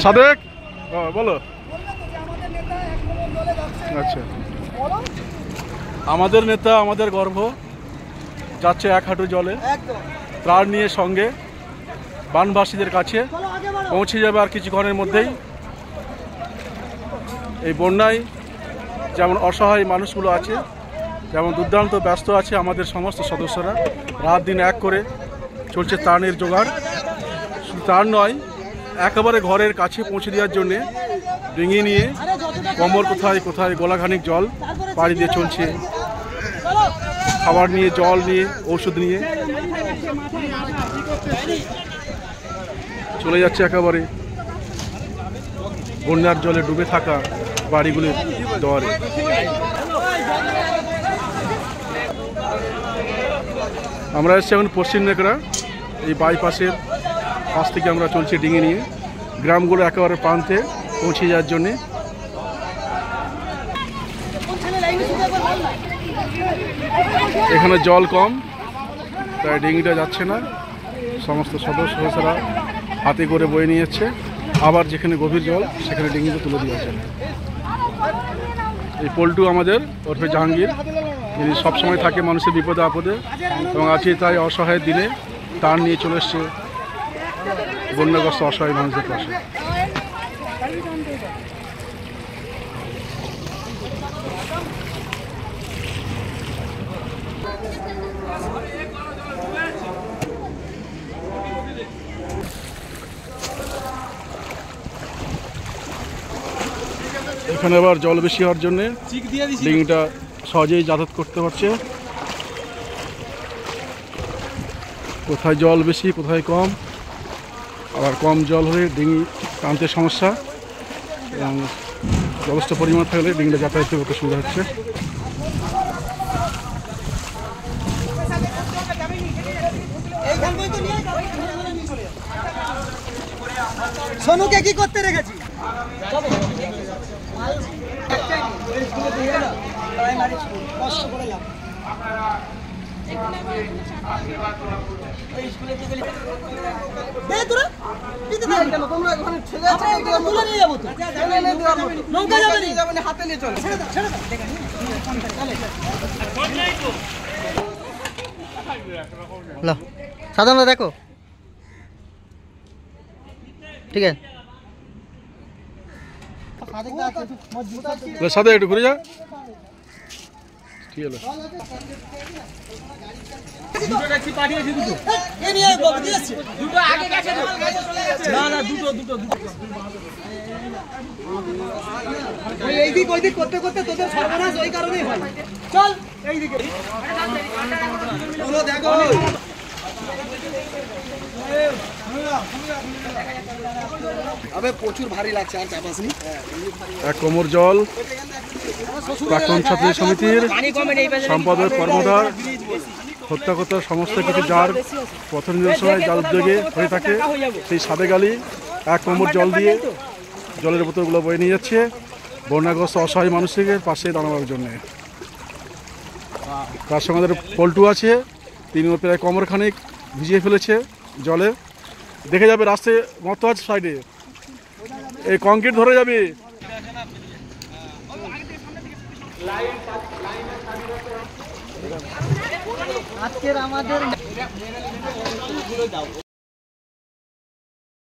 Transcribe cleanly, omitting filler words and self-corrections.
সাদেক বলো। আচ্ছা, আমাদের নেতা আমাদের গর্ব যাচ্ছে এক হাঁটু জলে, ত্রাণ নিয়ে সঙ্গে বানবাসীদের কাছে পৌঁছে যাবে আর কিছুক্ষণের মধ্যেই। এই বন্যায় যেমন অসহায় মানুষগুলো আছে, যেমন দুর্দান্ত ব্যস্ত আছে আমাদের সমস্ত সদস্যরা, রাত দিন এক করে চলছে ত্রাণের জোগাড়। শুধু ত্রাণ নয়, একেবারে ঘরের কাছে পৌঁছে দেওয়ার জন্যে ডিঙি নিয়ে কোমর কোথায় কোথায় গোলাখানিক জল পাড়ি দিয়ে চলছে, খাবার নিয়ে, জল নিয়ে, ওষুধ নিয়ে চলে যাচ্ছে একেবারে বন্যার জলে ডুবে থাকা বাড়িগুলির দুয়ারে। আমরা এসেছি এখন পশ্চিম নেকড়া, এই বাইপাসের পাশ থেকে আমরা চলছি ডিঙি নিয়ে গ্রামগুলো একেবারে প্রান্তে পৌঁছে যাওয়ার জন্যে। এখানে জল কম, তাই ডিঙিটা যাচ্ছে না, সমস্ত সদস্যরা হাতে করে বয়ে নিয়ে যাচ্ছে। আবার যেখানে গভীর জল সেখানে ডিঙিতে তুলে দিয়ে যাচ্ছে। এই পল্টু আমাদের ওরফে জাহাঙ্গীর, তিনি সবসময় থাকে মানুষের বিপদে আপদে, এবং আজকে তাই অসহায় দিনে ত্রাণ নিয়ে চলে এসছে বন্যাগ্রস্ত অসহায় মানুষদের পাশে। এখানে আবার জল বেশি হওয়ার জন্য ডিঙিটা সহজেই যাতায়াত করতে পারছে। কোথায় জল বেশি কোথায় কম, আবার কম জল হলে ডিঙি টানতে সমস্যা, এবং যথেষ্ট পরিমাণ থাকলে ডিঙিটা যাতায়াত করতে সুবিধা হচ্ছে। সোনুকে কি করতে রেখেছি? সাধারণ দেখো, ঠিক আছে সাদা একটু ঘুরে যা, ঠিক আছে। এইদিক ওইদিক করতে করতে তোদের সর্বনাশ ওই কারণেই হয়। চল এইদিকে দেখো, প্রচুর ভারী লাগছে। আর চাপাসনি এক কোমর জল। প্রাক্তন ছাত্র সমিতির সম্পাদক কর্মধার হত্যাকতা সমস্ত কিছু যার প্রথম সময় যার উদ্যোগে হয়ে থাকে, সেই সাদেক আলী এক কোমর জল দিয়ে জলের বোতলগুলো বয়ে নিয়ে যাচ্ছে বন্যাগ্রস্ত অসহায় মানুষের পাশে দাঁড়ানোর জন্যে। তার সঙ্গে আমাদের পল্টু আছে, তিনিও প্রায় কোমরখানিক ভিজিয়ে ফেলেছে জলে। দেখে যাবে রাস্তায় মতো আছে সাইডে, এই কংক্রিট ধরে যাবে। আজকের আমাদের